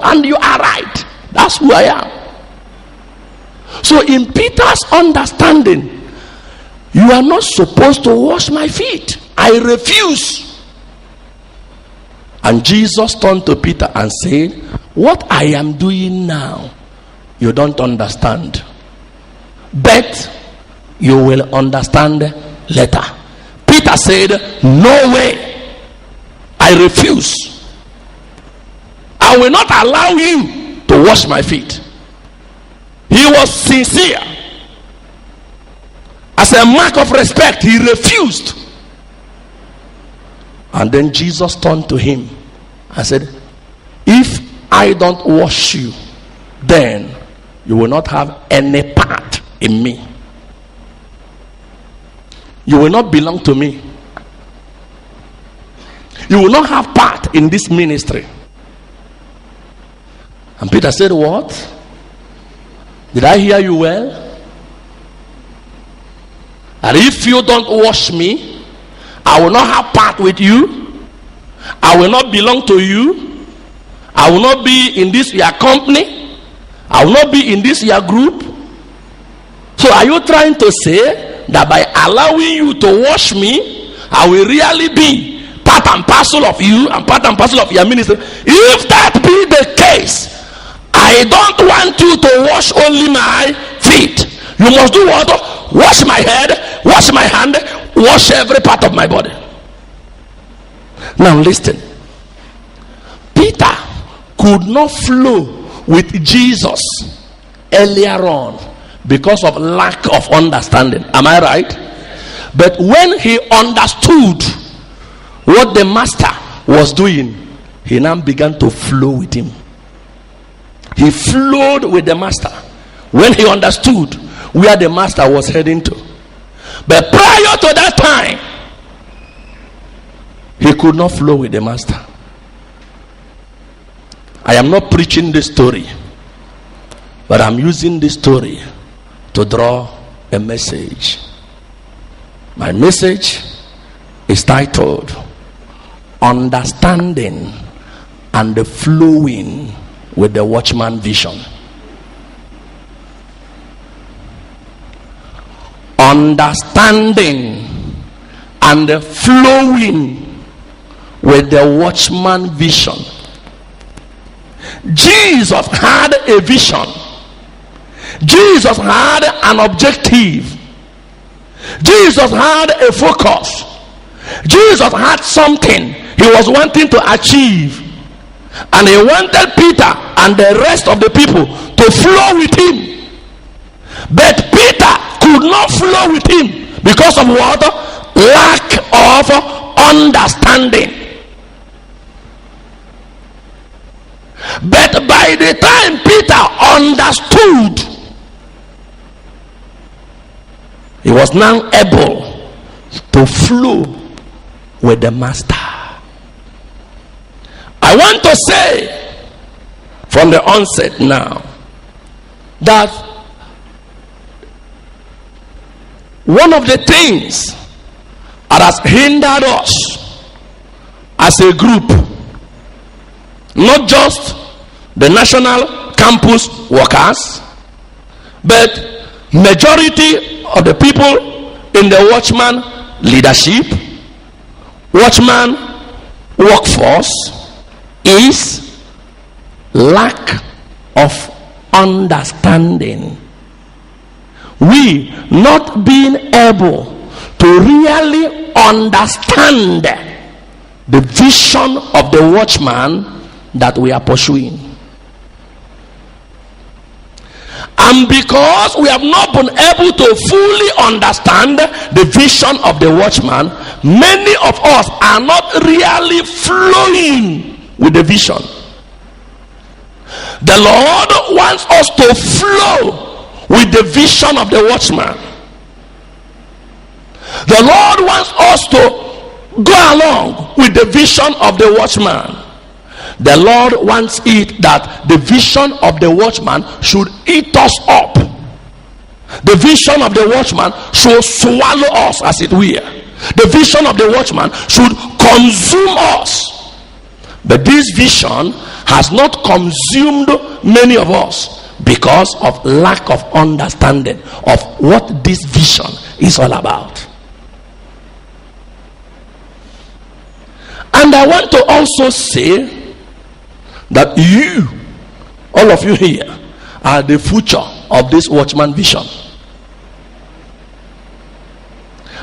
and you are right. That's who I am. So in Peter's understanding, you are not supposed to wash my feet. I refuse. And Jesus turned to Peter and said, what I am doing now, you don't understand, but you will understand later. Peter said, no way, I refuse. I will not allow you to wash my feet. He was sincere. As a mark of respect, he refused. And then Jesus turned to him and said, if I don't wash you, then you will not have any part in me. You will not belong to me. You will not have part in this ministry. And Peter said, what? Did I hear you well? And if you don't wash me, I will not have part with you. I will not belong to you. I will not be in this your company. I will not be in this your group. So are you trying to say that by allowing you to wash me, I will really be part and parcel of you and part and parcel of your ministry? If that be the case, I don't want you to wash only my feet. You must do what? Wash my head, wash my hand, wash every part of my body. Now listen. Peter could not flow with Jesus earlier on because of lack of understanding. Am I right? But when he understood what the master was doing, he now began to flow with him. He flowed with the master when he understood where the master was heading to. But prior to that time, he could not flow with the master. I am not preaching this story, but I'm using this story to draw a message. My message is titled Understanding and the Flowing with the Watchman Vision. Understanding and the flowing with the Watchman Vision. Jesus had a vision. Jesus had an objective. Jesus had a focus. Jesus had something he was wanting to achieve. And he wanted Peter and the rest of the people to flow with him. But Peter could not flow with him because of what? Lack of understanding. But by the time Peter understood, he was now able to flow with the master. I want to say from the onset now that one of the things that has hindered us as a group, not just the national campus workers, but majority of the people in the Watchman leadership, Watchman workforce, is lack of understanding. We not being able to really understand the vision of the watchman that we are pursuing. And because we have not been able to fully understand the vision of the watchman, many of us are not really flowing with the vision. The Lord wants us to flow with the vision of the watchman. The Lord wants us to go along with the vision of the watchman. The Lord wants it that the vision of the watchman should eat us up. The vision of the watchman should swallow us, as it were. The vision of the watchman should consume us. But this vision has not consumed many of us because of lack of understanding of what this vision is all about. And I want to also say that you, all of you here, are the future of this Watchman Vision.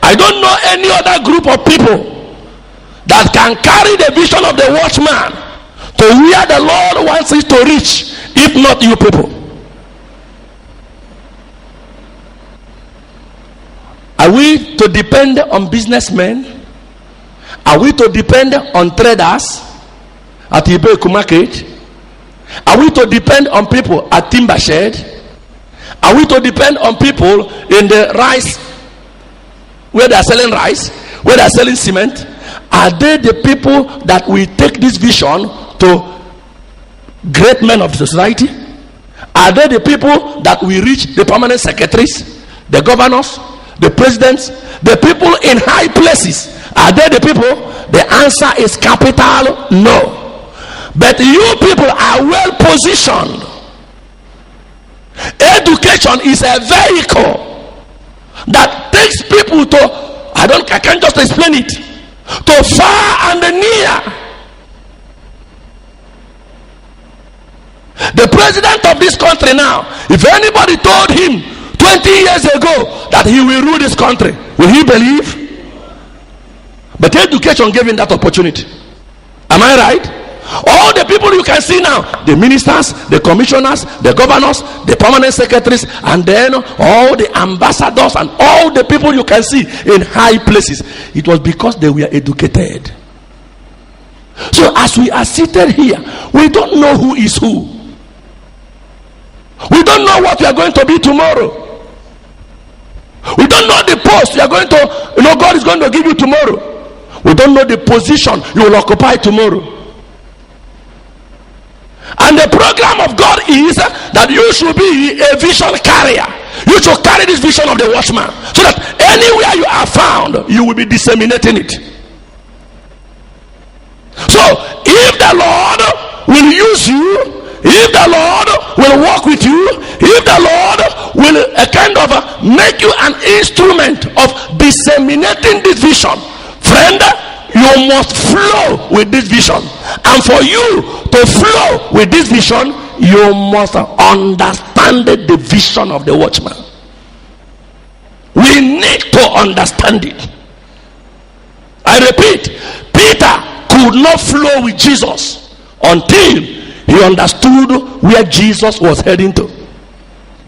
I don't know any other group of people that can carry the vision of the Watchman to where the Lord wants it to reach, if not you people. Are we to depend on businessmen? Are we to depend on traders at Ibeku Market? Are we to depend on people at Timber Shed? Are we to depend on people in the rice, where they are selling rice, where they are selling cement? Are they the people that will take this vision to great men of the society? Are they the people that will reach the permanent secretaries, the governors, the presidents, the people in high places? Are they the people? The answer is capital no. But you people are well positioned. Education is a vehicle that takes people to, I can't just explain it, to far and near. The president of this country now, if anybody told him 20 years ago that he will rule this country, will he believe? But education gave him that opportunity. Am I right? All the people you can see now, the ministers, the commissioners, the governors, the permanent secretaries, and then all the ambassadors and all the people you can see in high places, it was because they were educated. So as we are seated here, we don't know who is who. We don't know what we are going to be tomorrow. We don't know the post you are going to, God is going to give you tomorrow. We don't know the position you will occupy tomorrow. And the program of God is that you should be a vision carrier. You should carry this vision of the Watchman, so that anywhere you are found, you will be disseminating it. So if the Lord will use you, if the Lord will walk with you, if the Lord will make you an instrument of disseminating this vision, friend, you must flow with this vision. And for you to flow with this vision, you must understand the vision of the Watchman. We need to understand it. I repeat, Peter could not flow with Jesus until he understood where Jesus was heading to.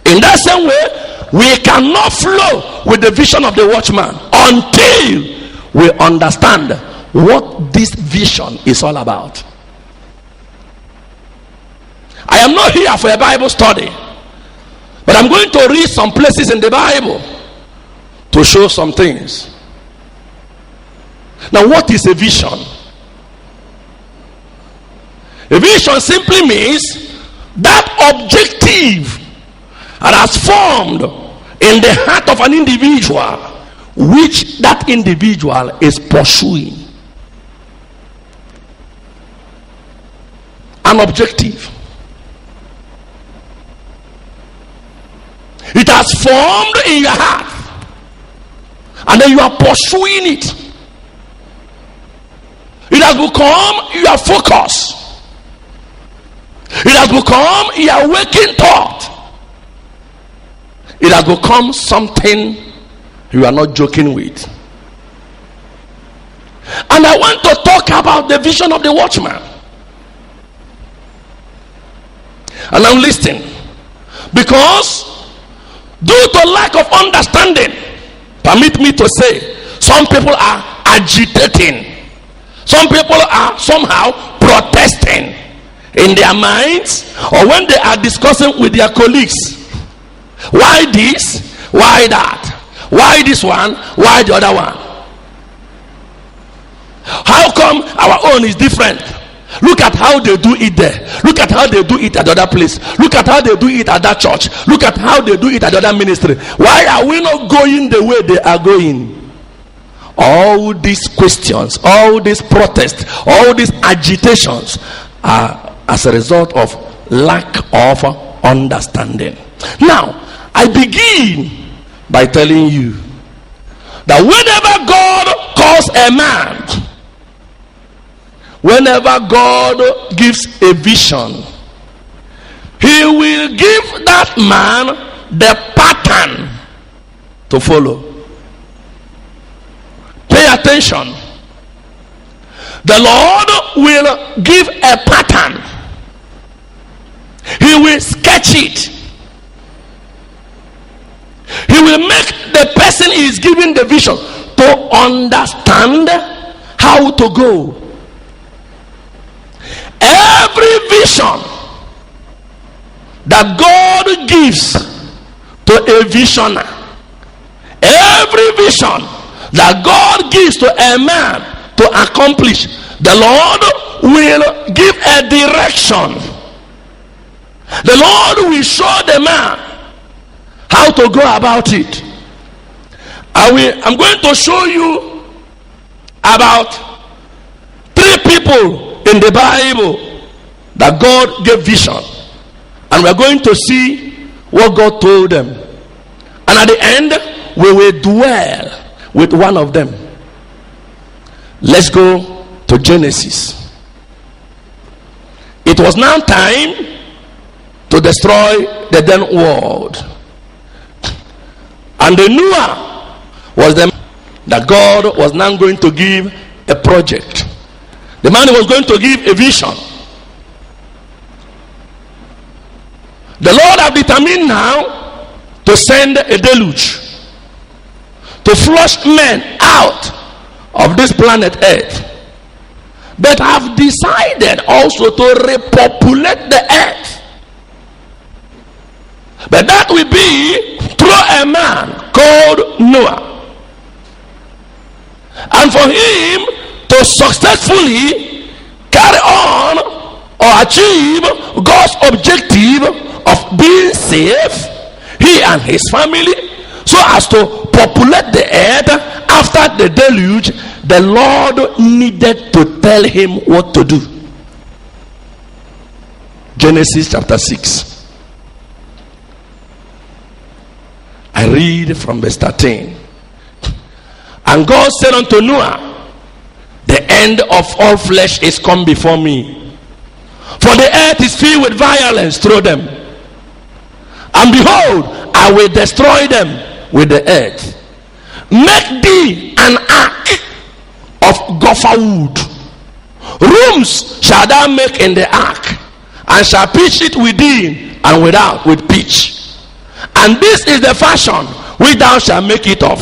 In that same way, we cannot flow with the vision of the Watchman until we understand what this vision is all about. I am not here for a Bible study, but I'm going to read some places in the Bible to show some things. Now, what is a vision? A vision simply means that objective that has formed in the heart of an individual, which that individual is pursuing. An objective. It has formed in your heart, and then you are pursuing it. It has become your focus. It has become your waking thought. It has become something you are not joking with. And I want to talk about the vision of the Watchman. And I'm listening, because due to lack of understanding, permit me to say, some people are agitating. Some people are somehow protesting in their minds, or when they are discussing with their colleagues. Why this? Why that? Why this one? Why the other one? How come our own is different? Look at how they do it there. Look at how they do it at the other place. Look at how they do it at that church. Look at how they do it at the other ministry. Why are we not going the way they are going? All these questions, all these protests, all these agitations are as a result of lack of understanding. Now, I begin by telling you that whenever God calls a man, whenever God gives a vision, he will give that man the pattern to follow. Pay attention. The Lord will give a pattern. He will sketch it. He will make the person he is giving the vision to understand how to go. Every vision that God gives to a visioner, every vision that God gives to a man to accomplish, the Lord will give a direction. The Lord will show the man how to go about it. I'm going to show you about 3 people in the Bible that God gave vision, and we're going to see what God told them, and at the end we will dwell with one of them. Let's go to Genesis. It was now time to destroy the then world, and the Noah was the man that God was now going to give a project. The man was going to give a vision. The Lord have determined now to send a deluge to flush men out of this planet Earth, but have decided also to repopulate the earth. But that will be through a man called Noah, and for him to successfully carry on or achieve God's objective of being safe, he and his family, so as to populate the earth after the deluge, the Lord needed to tell him what to do. Genesis chapter 6. I read from verse 13. And God said unto Noah, the end of all flesh is come before me, for the earth is filled with violence through them. And behold, I will destroy them with the earth. Make thee an ark of gopher wood. Rooms shall thou make in the ark, and shall pitch it within and without with pitch. And this is the fashion which thou shalt make it of.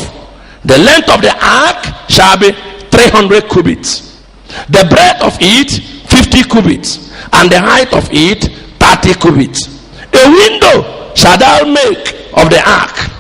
The length of the ark shall be 300 cubits, the breadth of it 50 cubits, and the height of it 30 cubits. A window shall thou make of the ark,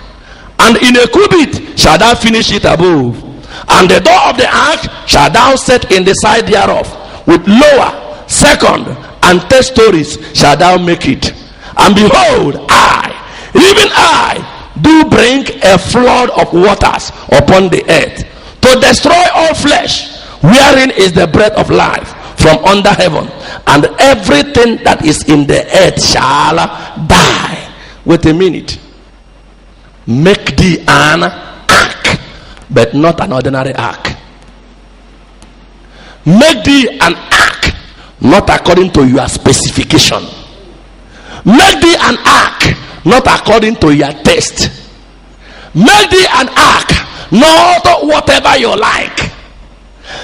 and in a cubit shall thou finish it above. And the door of the ark shall thou set in the side thereof, with lower, second, and third stories shall thou make it. And behold, I, even I, do bring a flood of waters upon the earth, to destroy all flesh, wherein is the breath of life from under heaven, and everything that is in the earth shall die. Wait a minute. Make thee an ark, but not an ordinary ark. Make thee an ark, not according to your specification. Make thee an ark, not according to your taste. Make thee an ark, not whatever you like.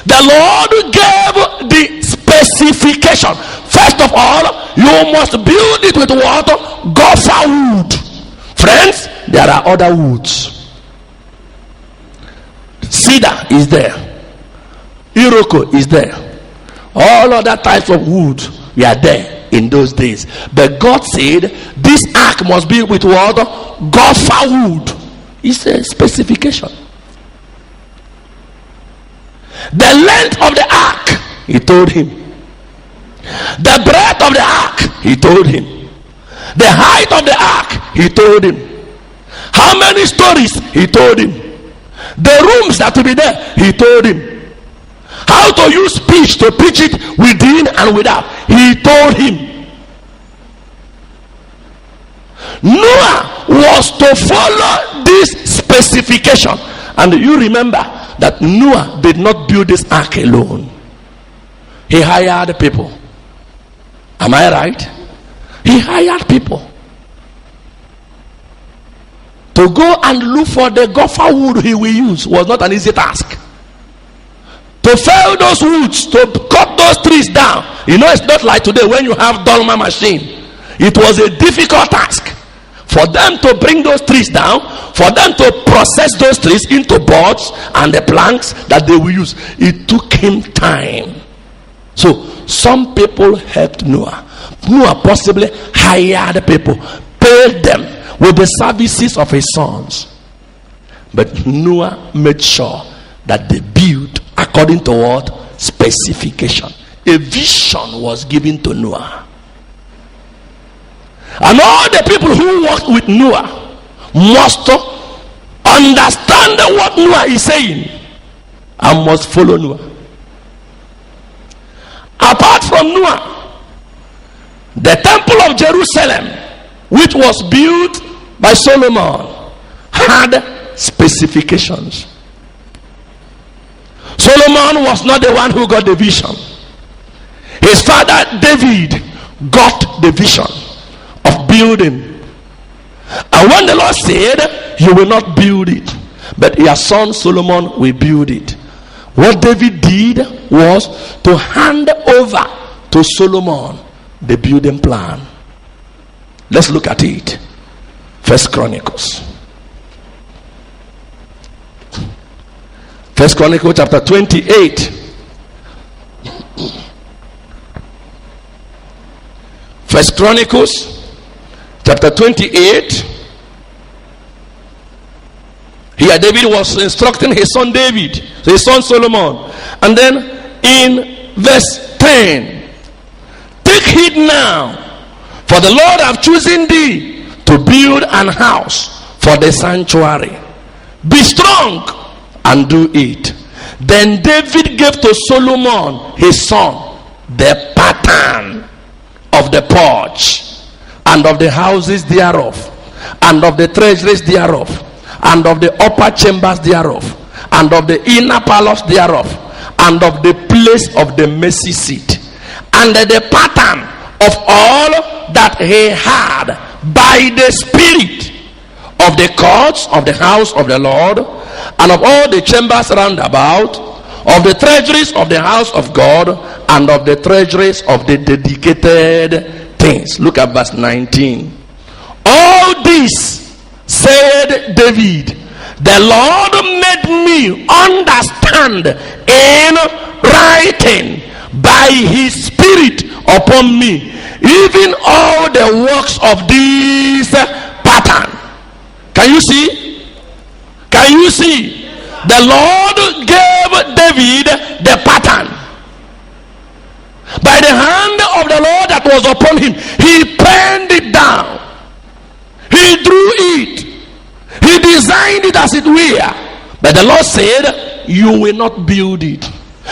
The Lord gave the specification. First of all, you must build it with what? Gopher wood. Friends, there are other woods. Cedar is there. Iroko is there. All other types of wood were there in those days. But God said, this ark must be with what? Gopher wood. It's a specification. The length of the ark, he told him. The breadth of the ark, he told him. The height of the ark, he told him. How many stories, he told him. The rooms that will be there, he told him. how to use speech to preach it within and without. He told him. Noah was to follow this specification. And you remember that Noah did not build this ark alone. He hired people. Am I right? He hired people to go and look for the gopher wood he will use. Was not an easy task. To fell those woods, to cut those trees down. You know, it's not like today when you have dolma machine. It was a difficult task for them to bring those trees down, for them to process those trees into boards and the planks that they will use. It took him time. So some people helped Noah. Noah possibly hired people, paid them with the services of his sons. But Noah made sure that they built according to what? Specification. A vision was given to Noah. And all the people who worked with Noah must understand what Noah is saying and must follow Noah. Apart from Noah, the temple of Jerusalem, which was built by Solomon, had specifications. Solomon was not the one who got the vision. His father David got the vision of building. And when the Lord said, you will not build it, but your son Solomon will build it, what David did was to hand over to Solomon the building plan. Let's look at it. First Chronicles chapter 28. First Chronicles chapter 28. Here David was instructing his son David, his son Solomon. And then in verse 10, take heed now, for the Lord hath chosen thee to build an house for the sanctuary. Be strong and do it. Then David gave to Solomon his son the pattern of the porch, and of the houses thereof, and of the treasuries thereof, and of the upper chambers thereof, and of the inner palace thereof, and of the place of the mercy seat, and the pattern of all that he had by the Spirit of the courts of the house of the Lord, and of all the chambers round about, of the treasuries of the house of God, and of the treasuries of the dedicated things. Look at verse 19. All this said David, the Lord made me understand in writing by his Spirit upon me, even all the works of this pattern. Can you see? Can you see? The Lord gave David the pattern. By the hand of the Lord that was upon him, he penned it down. He drew it. He designed it as it were. But the Lord said, you will not build it.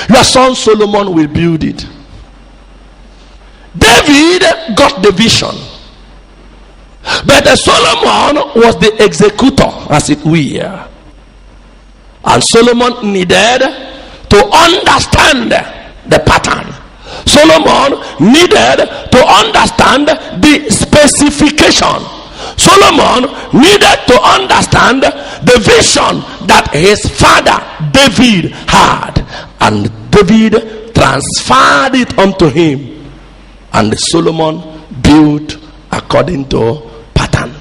Your son Solomon will build it. David got the vision, but Solomon was the executor, as it were. And Solomon needed to understand the pattern. Solomon needed to understand the specification. Solomon needed to understand the vision that his father David had, and David transferred it unto him, and Solomon built according to pattern.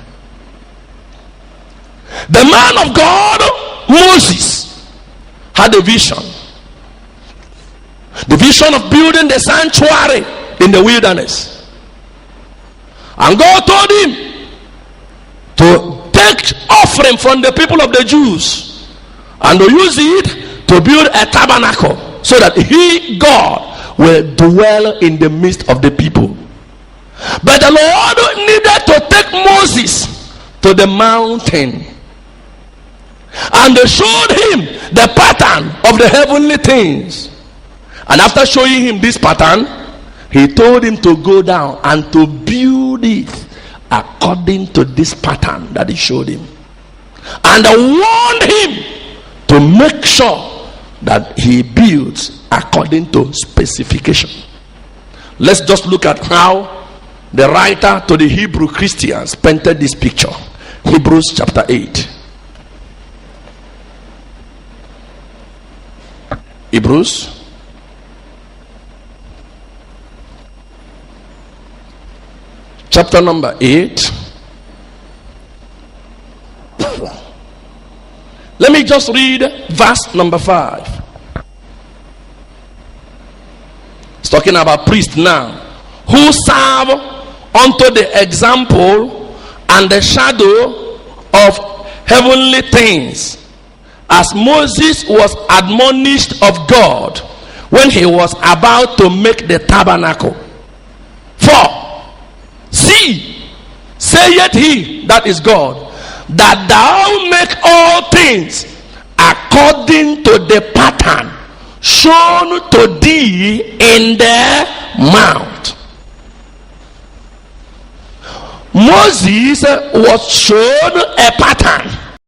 The man of God Moses had a vision. The vision of building the sanctuary in the wilderness. And God told him to take offering from the people of the Jews and to use it to build a tabernacle, so that he, God, will dwell in the midst of the people. But the Lord needed to take Moses to the mountain, and they showed him the pattern of the heavenly things. And after showing him this pattern, he told him to go down and to build it according to this pattern that he showed him, and warned him to make sure that he builds according to specification. Let's just look at how the writer to the Hebrew Christians painted this picture. Hebrews chapter 8. Hebrews chapter number 8. Let me just read verse number 5. It's talking about priests now, who serve unto the example and the shadow of heavenly things, as Moses was admonished of God when he was about to make the tabernacle. For see, saith he, that is God, that thou make all things according to the pattern shown to thee in the mount. Moses was shown a pattern